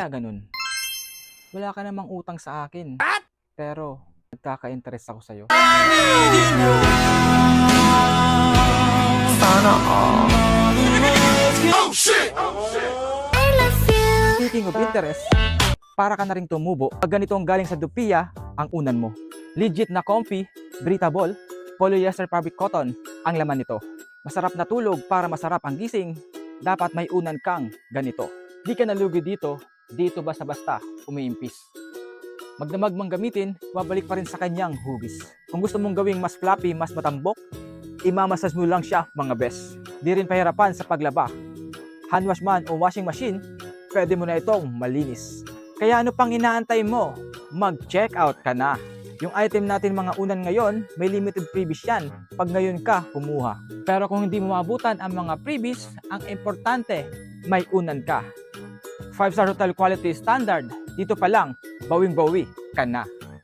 kaya ganun? Wala ka namang utang sa akin. Pero, nagkaka-interest ako sa'yo. Sana all. Speaking of interest, para ka na ring tumubo pag ganito ang galing sa Dupia ang unan mo. Legit na comfy, breathable, polyester fabric cotton ang laman nito. Masarap na tulog para masarap ang gising, dapat may unan kang ganito. Di ka nalugi dito basta-basta umiimpis. Magdamag mang gamitin, babalik pa rin sa kanyang hugis. Kung gusto mong gawing mas floppy, mas matambok, imamasas mo lang siya mga best. Di rin pahirapan sa paglaba. Handwash man o washing machine, pwede mo na itong malinis. Kaya ano pang inaantay mo? Mag-check out ka na. Yung item natin mga unan ngayon, may limited freebies yan pag ngayon ka kumuha. Pero kung hindi mo maabutan ang mga freebies, ang importante, may unan ka. 5-star hotel quality standard, dito pa lang, bawing-bawi ka na.